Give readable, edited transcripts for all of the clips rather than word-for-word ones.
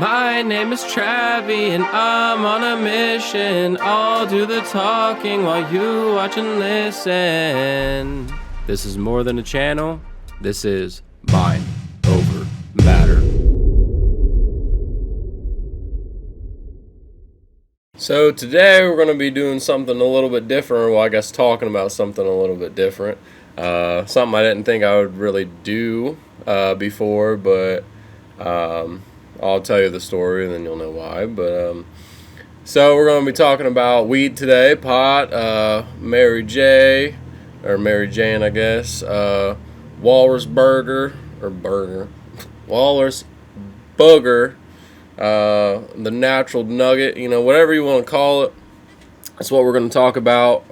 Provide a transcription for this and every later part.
My name is Travi and I'm on a mission. I'll do the talking while you watch and listen. This is more than a channel. This is Mind Over Matter. So today we're going to be doing something a little bit different. Well, I guess talking about something a little bit different. Something I didn't think I would really do before, but I'll tell you the story and then you'll know why. But so we're going to be talking about weed today, pot, Mary Jane, I guess, Walrus Burger, Walrus Booger, the natural nugget, whatever you want to call it. That's what we're going to talk about.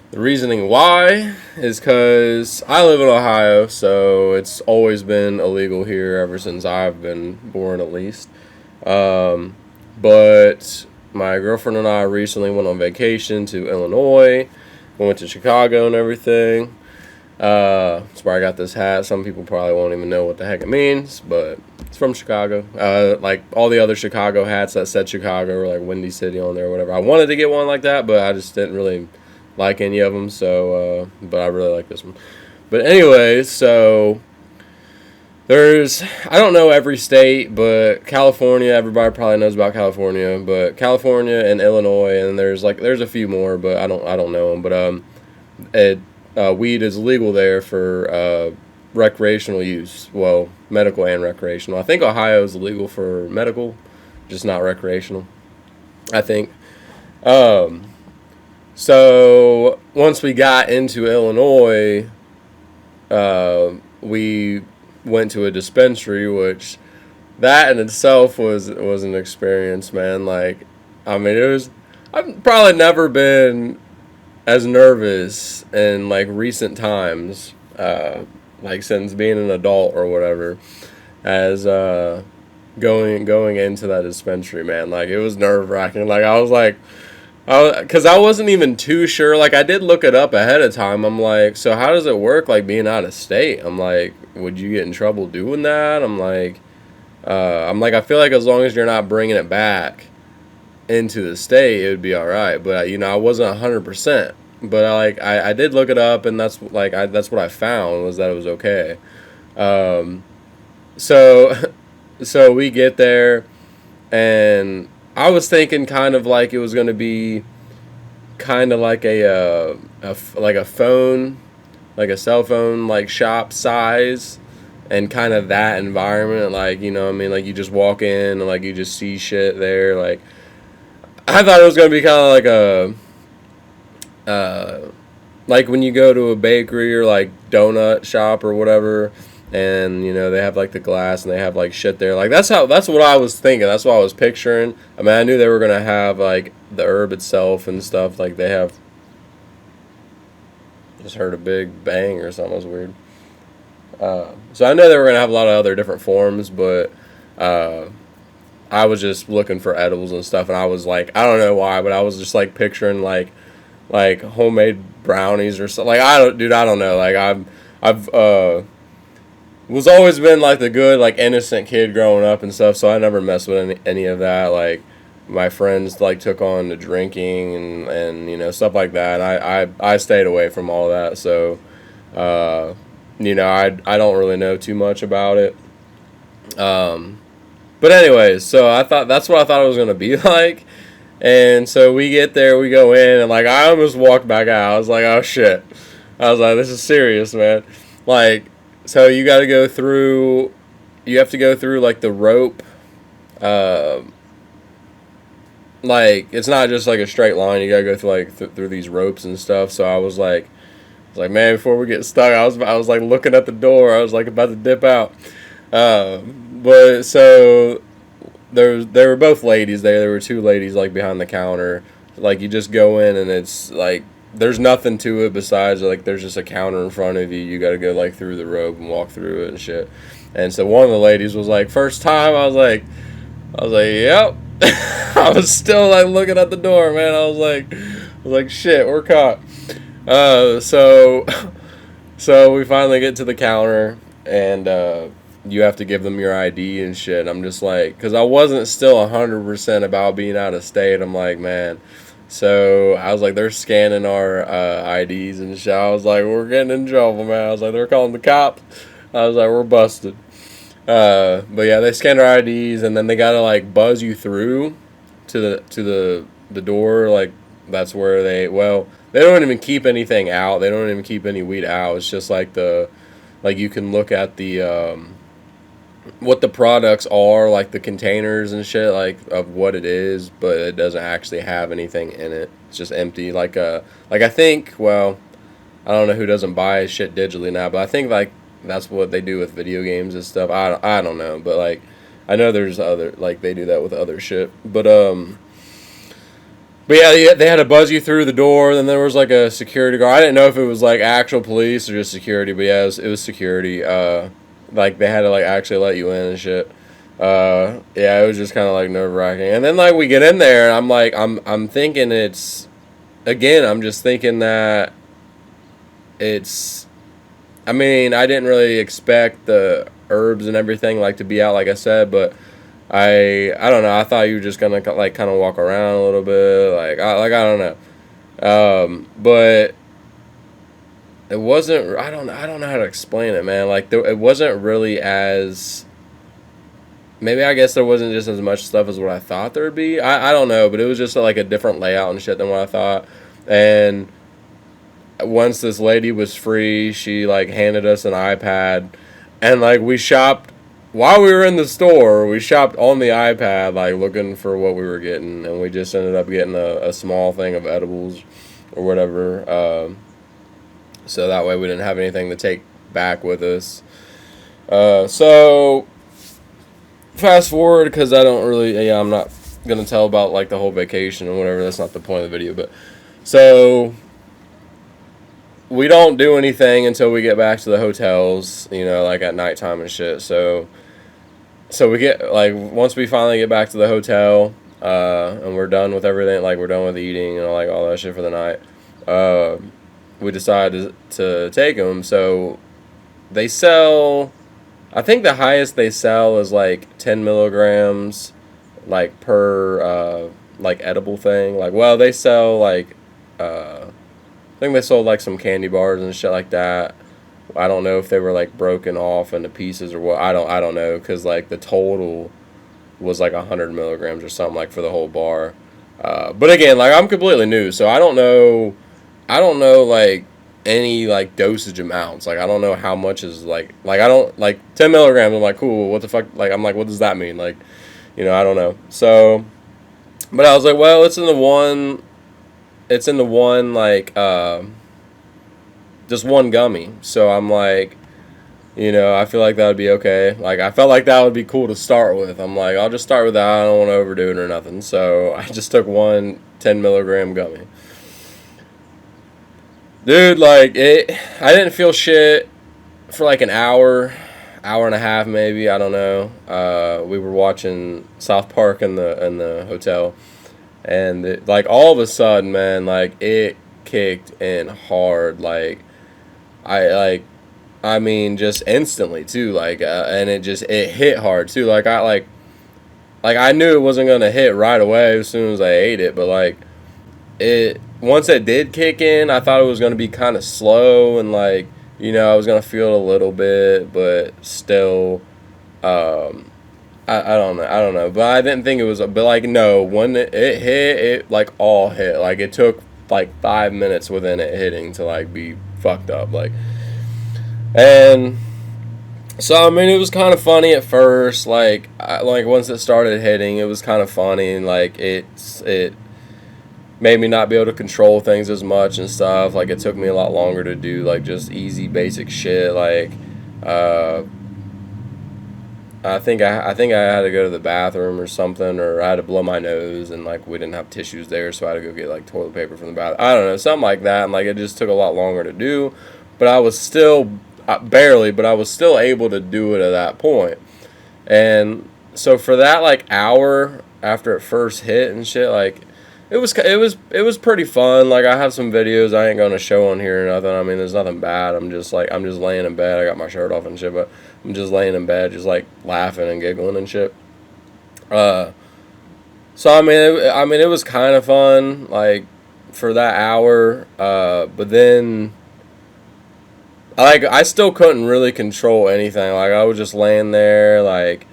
The reasoning why is because I live in Ohio, so it's always been illegal here ever since I've been born, at least. But my girlfriend and I recently went on vacation to Illinois. We went to Chicago and everything. That's where I got this hat. Some people probably won't even know what the heck it means, but it's from Chicago. Like all the other Chicago hats that said Chicago or like Windy City on there or whatever. I wanted to get one like that, but I just didn't really like any of them, so but I really like this one. But anyway, so I don't know every state, but California, everybody probably knows about California, but California and Illinois, and there's a few more, but I don't know them. But weed is legal there for recreational use. Well, medical and recreational. I think Ohio is legal for medical, just not recreational, I think. So once we got into Illinois, we went to a dispensary, which that in itself was an experience, man. Like, I mean, I've probably never been as nervous in like recent times, like since being an adult or whatever, as going into that dispensary, man. Like, it was nerve-wracking. Like, I was like, because I wasn't even too sure. Like, I did look it up ahead of time. I'm like, so how does it work, like, being out of state? I'm like, would you get in trouble doing that? I'm like, I feel like as long as you're not bringing it back into the state, it would be all right. But, I wasn't 100%. But, I did look it up, and that's what I found, was that it was okay. So we get there, and I was thinking kind of like it was going to be kind of like a phone, like a cell phone, like shop size, and kind of that environment, like, what I mean, like you just walk in and like you just see shit there. Like, I thought it was going to be kind of like like when you go to a bakery or like donut shop or whatever, and they have like the glass and they have like shit there. Like, that's what I was thinking. That's what I was picturing. I mean, I knew they were gonna have like the herb itself and stuff. Like, they have. Just heard a big bang or something. It was weird. So I know they were gonna have a lot of other different forms, but I was just looking for edibles and stuff, and I was like, I don't know why, but I was just like picturing like homemade brownies or something. Like, I don't know. Like, I've was always been like the good, like, innocent kid growing up and stuff, so I never messed with any of that. Like, my friends like took on the drinking and stuff like that. I stayed away from all that, so I don't really know too much about it. But anyways, so that's what I thought it was gonna be like. And so we get there, we go in, and like I almost walked back out. I was like, oh shit. I was like, this is serious, man. Like, so you have to go through like the rope. Like, it's not just like a straight line. You gotta go through through these ropes and stuff. So I was like, man, before we get stuck, I was like looking at the door. I was like about to dip out. But so there were both ladies there. There were two ladies like behind the counter. Like, you just go in and it's like, there's nothing to it besides like there's just a counter in front of you. You got to go like through the rope and walk through it and shit. And so one of the ladies was like, first time. I was like, yep. I was still like looking at the door, man. I was like, shit, we're caught. So we finally get to the counter, and you have to give them your ID and shit. I'm just like, because I wasn't still 100% about being out of state. I'm like, man. So I was like, they're scanning our IDs and shit. I was like, we're getting in trouble, man. I was like, they're calling the cops. I was like, we're busted. But yeah, they scanned our IDs, and then they gotta like buzz you through to the door. Like that's where they don't even keep anything out. They don't even keep any weed out. It's just like you can look at the what the products are, like the containers and shit, like of what it is, but it doesn't actually have anything in it. It's just empty. Like I think, well, I don't know who doesn't buy shit digitally now, but I think like that's what they do with video games and stuff. I don't know, but like I know there's other like they do that with other shit, but yeah, they had to buzz you through the door. Then there was like a security guard. I didn't know if it was like actual police or just security, but yeah, it was security. Like they had to like actually let you in and shit. Yeah, it was just kind of like nerve wracking. And then like we get in there, and I'm like, I'm thinking it's, again, I'm just thinking that it's. I mean, I didn't really expect the herbs and everything like to be out, like I said, but I don't know. I thought you were just gonna like kind of walk around a little bit, I don't know. But it wasn't. I don't know how to explain it, man. Like it wasn't really as. Maybe I guess there wasn't just as much stuff as what I thought there would be. I don't know, but it was just like a different layout and shit than what I thought. And once this lady was free, she like handed us an iPad, and like we shopped while we were in the store. We shopped on the iPad, like looking for what we were getting, and we just ended up getting a small thing of edibles or whatever. So that way we didn't have anything to take back with us. So fast forward, because I don't really, yeah, I'm not gonna tell about like the whole vacation or whatever. That's not the point of the video. But so we don't do anything until we get back to the hotels, like at nighttime and shit. So we get like once we finally get back to the hotel, and we're done with everything, like we're done with eating and like all that shit for the night. We decided to take them. So they sell. I think the highest they sell is like 10 milligrams, like per like edible thing. Like, well, they sell like I think they sold like some candy bars and shit like that. I don't know if they were like broken off into pieces or what. I don't know, because like the total was like 100 milligrams or something, like for the whole bar. But again, like I'm completely new, so I don't know. Like any like dosage amounts. Like I don't know how much is like I don't like 10 milligrams. I'm like, cool. What the fuck? Like I'm like, what does that mean? Like, I don't know. So, but I was like, well, it's in the one. It's in the one like just one gummy. So I'm like, I feel like that would be okay. Like I felt like that would be cool to start with. I'm like, I'll just start with that. I don't want to overdo it or nothing. So I just took one 10 milligram gummy. Dude, like I didn't feel shit for like an hour and a half maybe. I don't know. We were watching South Park in the hotel, and like all of a sudden, man, like it kicked in hard. Like I mean, just instantly too. Like and it hit hard too. Like I knew it wasn't gonna hit right away as soon as I ate it, but like it once it did kick in, I thought it was gonna be kind of slow, and like I was gonna feel it a little bit, but still, I don't know, but I didn't think it was, but like no, when it hit, it like all hit, like it took like 5 minutes within it hitting to like be fucked up, like, and so I mean it was kind of funny at first, like once it started hitting, it was kind of funny, and like it made me not be able to control things as much and stuff. Like it took me a lot longer to do like just easy basic shit. Like I think I had to go to the bathroom or something, or I had to blow my nose, and like we didn't have tissues there, so I had to go get like toilet paper from the bathroom. I don't know, something like that. And like it just took a lot longer to do, but I was still barely, but I was still able to do it at that point. And so for that like hour after it first hit and shit, like it was pretty fun. Like, I have some videos I ain't gonna show on here or nothing. I mean, there's nothing bad. I'm just laying in bed. I got my shirt off and shit, but I'm just laying in bed, just like laughing and giggling and shit. Uh, so I mean, it was kind of fun, like for that hour. But then, like, I still couldn't really control anything. Like, I was just laying there, like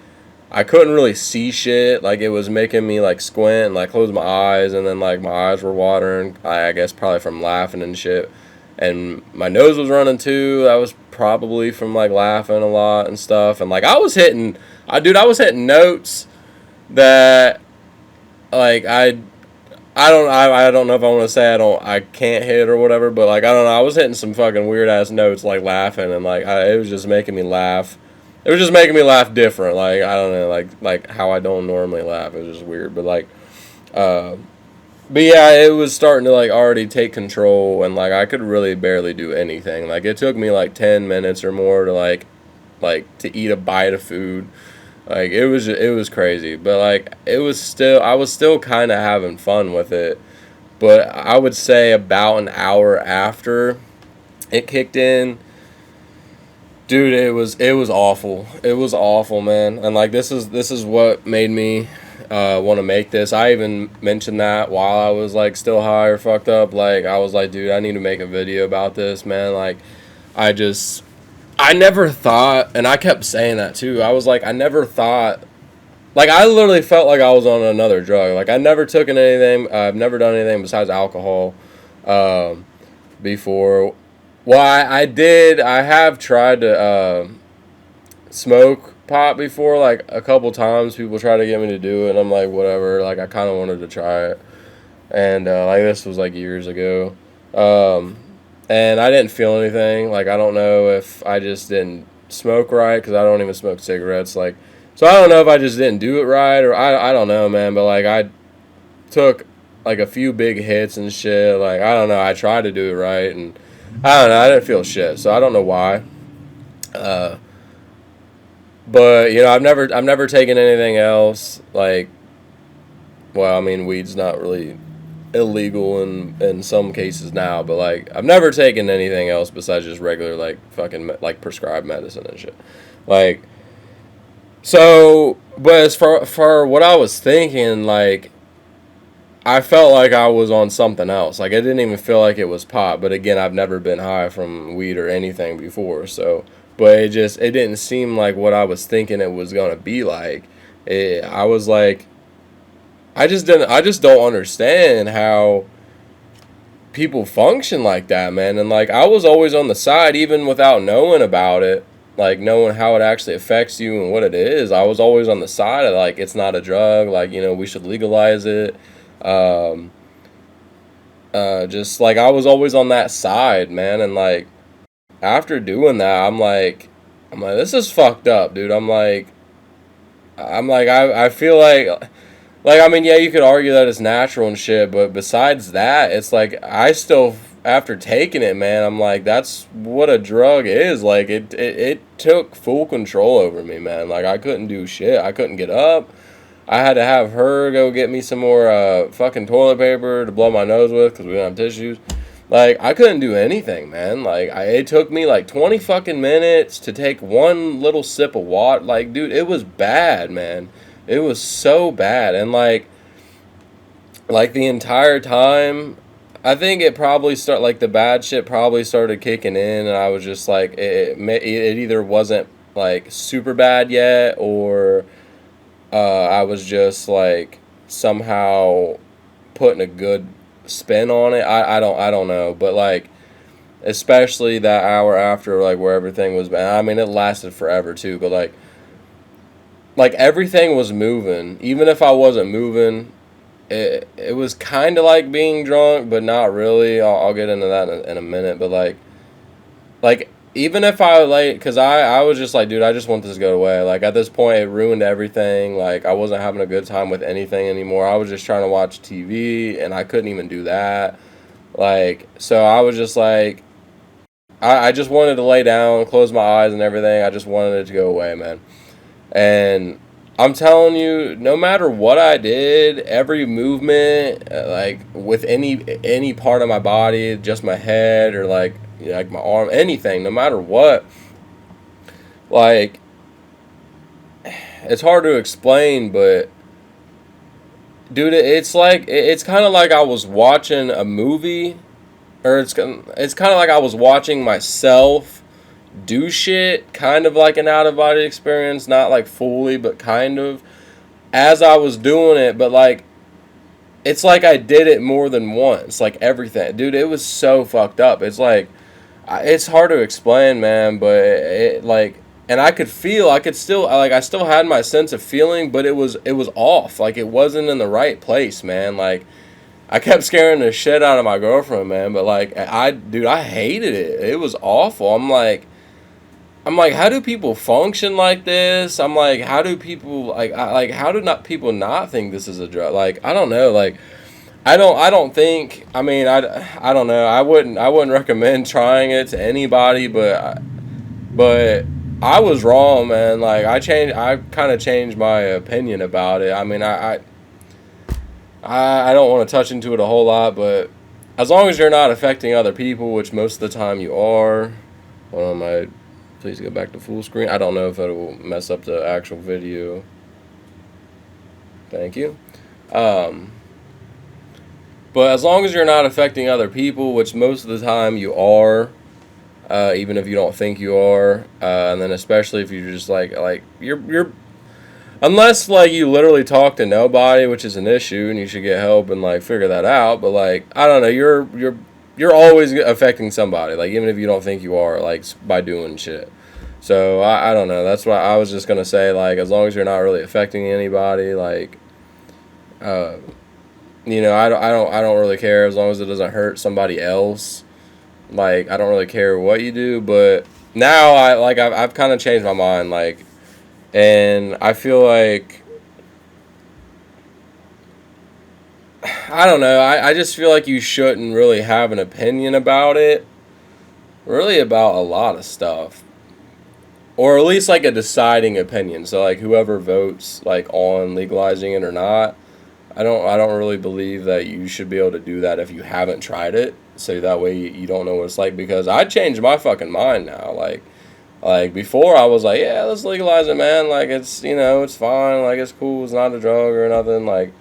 I couldn't really see shit. Like, it was making me like squint and like close my eyes, and then like my eyes were watering. I guess probably from laughing and shit. And my nose was running too. That was probably from like laughing a lot and stuff. And like I was hitting notes that like I don't know if I want to say I can't hit or whatever, but like I don't know, I was hitting some fucking weird ass notes like laughing, and like it was just making me laugh. It was just making me laugh different. Like, I don't know, like how I don't normally laugh. It was just weird, but like uh but yeah, it was starting to like already take control, and like I could really barely do anything. Like, it took me like 10 minutes or more to like to eat a bite of food. Like, it was crazy, but like I was still kind of having fun with it. But I would say about an hour after it kicked in, dude, it was awful. It was awful, man. And like this is what made me want to make this. I even mentioned that while I was like still high or fucked up. Like, I was like, dude, I need to make a video about this, man. Like, I just I never thought, and I kept saying that too. I was like, I never thought, like, I literally felt like I was on another drug. Like, I never took in anything. I've never done anything besides alcohol um, before. Well, I did. I have tried to smoke pot before, like a couple times. People try to get me to do it, and I'm like, whatever. Like, I kind of wanted to try it, and like this was like years ago. Um, and I didn't feel anything. Like, I don't know if I just didn't smoke right, because I don't even smoke cigarettes. Like, so I don't know if I just didn't do it right, or I don't know, man. But like, I took like a few big hits and shit. Like, I don't know. I tried to do it right, and I don't know. I didn't feel shit, so I don't know why. Uh, but I've never taken anything else. Like, well, I mean, weed's not really illegal in some cases now, but like I've never taken anything else besides just regular like fucking like prescribed medicine and shit. Like, so, but as for what I was thinking, like I felt like I was on something else. Like, I didn't even feel like it was pot. But again, I've never been high from weed or anything before, so but it didn't seem like what I was thinking it was gonna be like. I was like, I just don't understand how people function like that, man. And like, I was always on the side, even without knowing about it, like knowing how it actually affects you and what it is. I was always on the side of like, it's not a drug. Like, we should legalize it. Um, just like I was always on that side, man. And like after doing that, I'm like, this is fucked up, dude. I feel like, I mean, yeah, you could argue that it's natural and shit, but besides that, it's like I still, after taking it, man, I'm like, that's what a drug is. Like, it took full control over me, man. Like, I couldn't do shit. I couldn't get up. I had to have her go get me some more fucking toilet paper to blow my nose with because we didn't have tissues. Like, I couldn't do anything, man. Like, it took me like 20 fucking minutes to take one little sip of water. Like, dude, it was bad, man. It was so bad. And like the entire time, I think it probably like the bad shit probably started kicking in, and I was just like, it either wasn't like super bad yet, or I was just like somehow putting a good spin on it. I don't know, but like especially that hour after, like where everything was bad. I mean, it lasted forever too, but like everything was moving. Even if I wasn't moving, it was kind of like being drunk, but not really. I'll get into that in a minute. But like even if I like, cause I was just like, dude, I just want this to go away. Like at this point, it ruined everything. Like I wasn't having a good time with anything anymore. I was just trying to watch TV, and I couldn't even do that. Like, so I was just like, I just wanted to lay down, close my eyes and everything. I just wanted it to go away, man. And I'm telling you, no matter what I did, every movement, like with any part of my body, just my head or like like my arm, anything, no matter what, like it's hard to explain, but dude, it's like it's kind of like I was watching a movie, or it's kind of like I was watching myself do shit, kind of like an out of body experience, not like fully, but kind of as I was doing it, but like it's like I did it more than once, like everything, dude. It was so fucked up. It's like it's hard to explain, man, but it like, and I could feel, I could still like, I still had my sense of feeling, but it was off, like it wasn't in the right place, man. Like I kept scaring the shit out of my girlfriend, man, but like dude, I hated it. It was awful. I'm like, how do people function like this? I'm like, how do people how do not people not think this is a drug? Like, I don't know. Like, I don't think. I mean, I don't know. I wouldn't recommend trying it to anybody, but I was wrong, man. Like, I kind of changed my opinion about it. I mean, I don't want to touch into it a whole lot, but as long as you're not affecting other people, which most of the time you are. Hold on, please go back to full screen. I don't know if it will mess up the actual video. Thank you. Um, but as long as you're not affecting other people, which most of the time you are, even if you don't think you are, and then especially if you're just like you're unless like you literally talk to nobody, which is an issue, and you should get help and like figure that out. But like I don't know, you're always affecting somebody, like even if you don't think you are, like by doing shit. So I don't know. That's why I was just gonna say, like, as long as you're not really affecting anybody, like, uh, I don't really care as long as it doesn't hurt somebody else. Like I don't really care what you do, but now I've kind of changed my mind, like, and I feel like I don't know. I just feel like you shouldn't really have an opinion about it, really about a lot of stuff, or at least like a deciding opinion. So like whoever votes like on legalizing it or not, I don't really believe that you should be able to do that if you haven't tried it. So that way you don't know what it's like, because I changed my fucking mind now. Like before I was like, yeah, let's legalize it, man. Like it's fine. Like it's cool. It's not a drug or nothing. Like,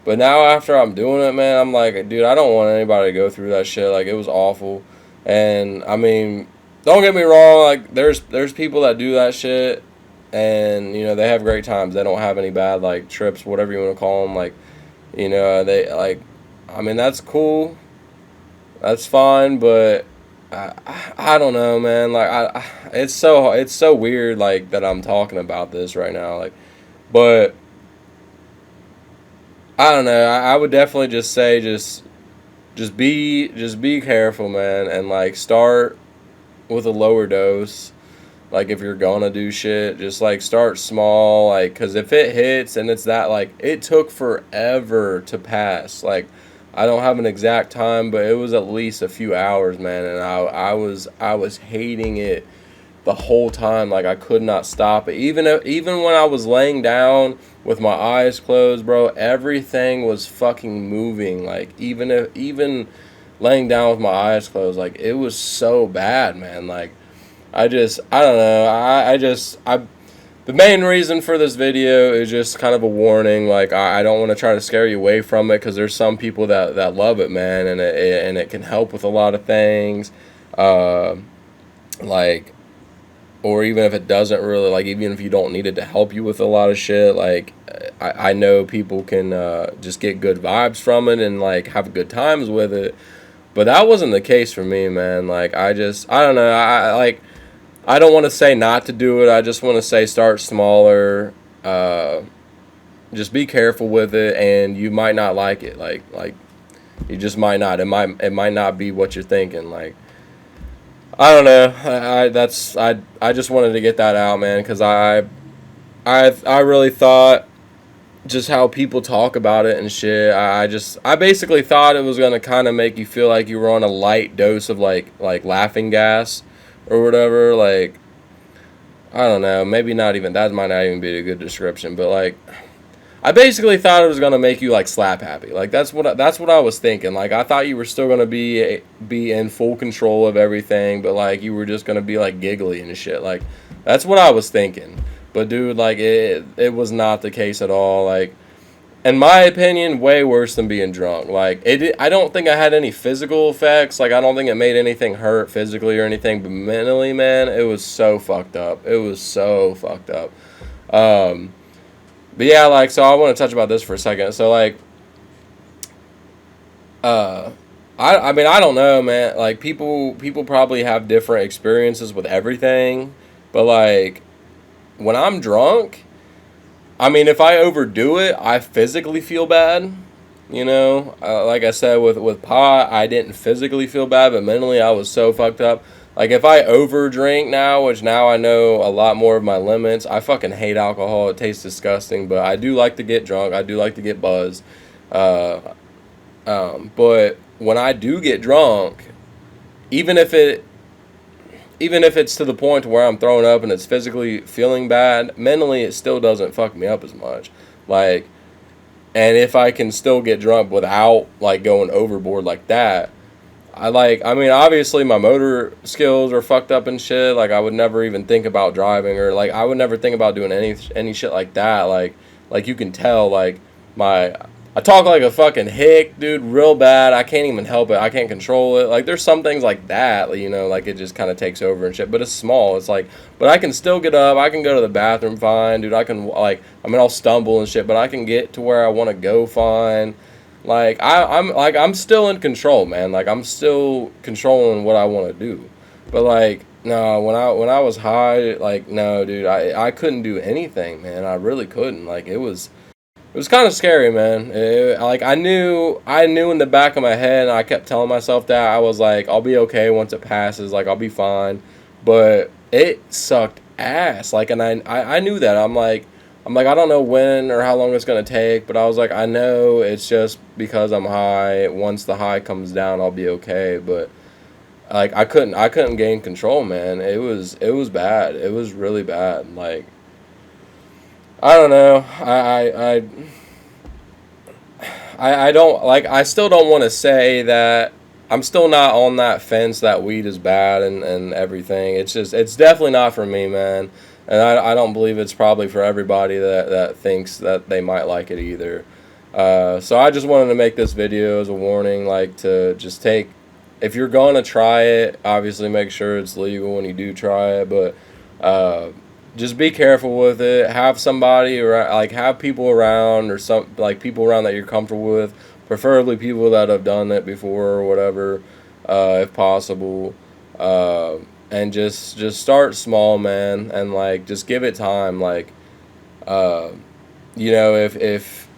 but now after I'm doing it, man, I'm like, dude, I don't want anybody to go through that shit. Like it was awful. And I mean, don't get me wrong. Like there's people that do that shit, and they have great times. They don't have any bad like trips, whatever you want to call them. Like they like, I mean, that's cool. That's fine, but I don't know, man. Like it's so weird, like that I'm talking about this right now. Like, but I don't know. I would definitely just say just be careful, man, and like start with a lower dose. Like if you're gonna do shit, just like start small, like, cause if it hits and it's that, like, it took forever to pass. Like I don't have an exact time, but it was at least a few hours, man, and I was hating it the whole time. Like I could not stop it. Even when I was laying down with my eyes closed, bro, everything was fucking moving. Like even laying down with my eyes closed, like it was so bad, man. Like I don't know. The main reason for this video is just kind of a warning. Like I don't want to try to scare you away from it, because there's some people that love it, man, and it can help with a lot of things. Uh, like, or even if it doesn't really, like, even if you don't need it to help you with a lot of shit, like I know people can just get good vibes from it and like have good times with it. But that wasn't the case for me, man. Like I don't know. I don't want to say not to do it. I just want to say start smaller. Just be careful with it, and you might not like it. Like you just might not. It might not be what you're thinking. Like I don't know. I just wanted to get that out, man, because I really thought just how people talk about it and shit. I basically thought it was gonna kind of make you feel like you were on a light dose of like laughing gas or whatever. Like I don't know, maybe not even, that might not even be a good description, but like, I basically thought it was gonna make you like slap happy. Like that's what I was thinking. Like I thought you were still gonna be in full control of everything, but like you were just gonna be like giggly and shit. Like that's what I was thinking. But dude, like it was not the case at all. Like in my opinion, way worse than being drunk. Like I don't think I had any physical effects. Like I don't think it made anything hurt physically or anything. But mentally, man, it was so fucked up. It was so fucked up. Um, but yeah, like so, I want to touch about this for a second. So like, uh, I mean I don't know, man. Like people probably have different experiences with everything, but like when I'm drunk. I mean, if I overdo it, I physically feel bad. You know, like I said with pot, I didn't physically feel bad, but mentally I was so fucked up. Like if I over drink now, which now I know a lot more of my limits. I fucking hate alcohol. It tastes disgusting, but I do like to get drunk. I do like to get buzzed. Uh, but when I do get drunk, even if it even if it's to the point to where I'm throwing up and it's physically feeling bad, mentally it still doesn't fuck me up as much. Like, and if I can still get drunk without like going overboard like that, I mean, obviously my motor skills are fucked up and shit. Like, I would never even think about driving or like I would never think about doing any shit like that. Like you can tell, like my I talk like a fucking hick, dude, real bad. I can't even help it. I can't control it. Like, there's some things like that, you know, like it just kind of takes over and shit. But it's small. It's like, but I can still get up. I can go to the bathroom fine, dude. I can like, I mean, I'll stumble and shit, but I can get to where I want to go fine. Like I'm still in control, man. Like I'm still controlling what I want to do. But like no, when I was high, like no, dude, I couldn't do anything, man. I really couldn't. Like it was kind of scary, man. Like I knew in the back of my head, and I kept telling myself that I was like, I'll be okay once it passes. Like I'll be fine. But it sucked ass. Like, and I knew that. I'm like I don't know when or how long it's gonna take, but I was like I know it's just because I'm high. Once the high comes down, I'll be okay. But like I couldn't gain control, man. It was bad. It was really bad. Like I don't know. I don't like. I still don't want to say that. I'm still not on that fence that weed is bad and everything. It's just it's definitely not for me, man. And I don't believe it's probably for everybody that thinks that they might like it either. So I just wanted to make this video as a warning, like to just take. If you're going to try it, obviously make sure it's legal when you do try it. But just be careful with it. Have somebody around, like have people around or some like people around that you're comfortable with, preferably people that have done it before or whatever, if possible. And just start small, man, and like just give it time. Like, uh, you know, if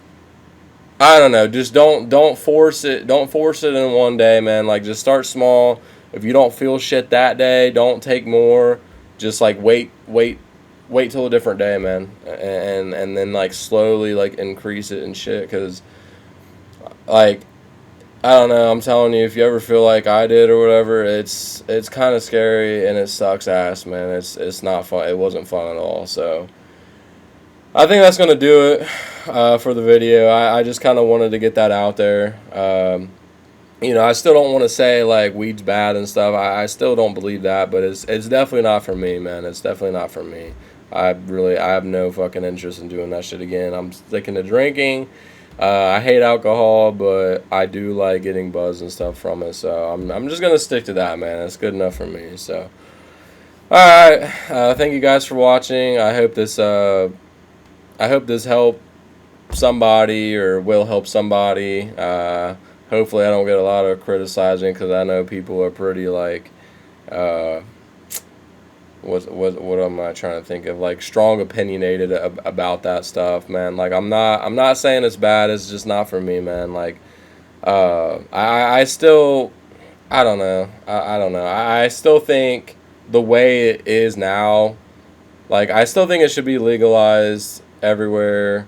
I don't know, just don't force it. Don't force it in one day, man. Like just start small. If you don't feel shit that day, don't take more. Just like wait till a different day, man, and then like slowly like increase it and shit. Cause like I don't know, I'm telling you, if you ever feel like I did or whatever, it's kind of scary and it sucks ass, man. It's not fun. It wasn't fun at all. So I think that's gonna do it for the video. I just kind of wanted to get that out there. You know, I still don't want to say like weed's bad and stuff. I still don't believe that, but it's definitely not for me, man. It's definitely not for me. I have no fucking interest in doing that shit again. I'm sticking to drinking. I hate alcohol, but I do like getting buzzed and stuff from it. So I'm just gonna stick to that, man. It's good enough for me. So all right, thank you guys for watching. I hope this helped somebody or will help somebody. Hopefully, I don't get a lot of criticizing because I know people are pretty like. What am I trying to think of? Like strong opinionated about that stuff, man. Like I'm not saying it's bad. It's just not for me, man. Like I still I don't know. I don't know. I still think the way it is now, like I still think it should be legalized everywhere.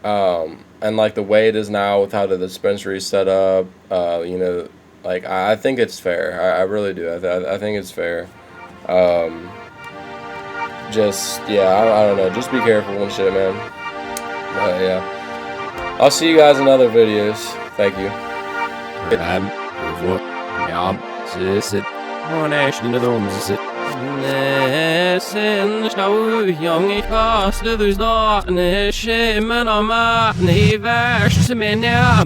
And like the way it is now with how the dispensary is set up, you know, like I think it's fair. I really do. I think it's fair. Um, just, yeah, I don't know. Just be careful and shit, man. But yeah, I'll see you guys in other videos. Thank you. Sen stau young I cast there's not an shame and I'm at the verse to me now.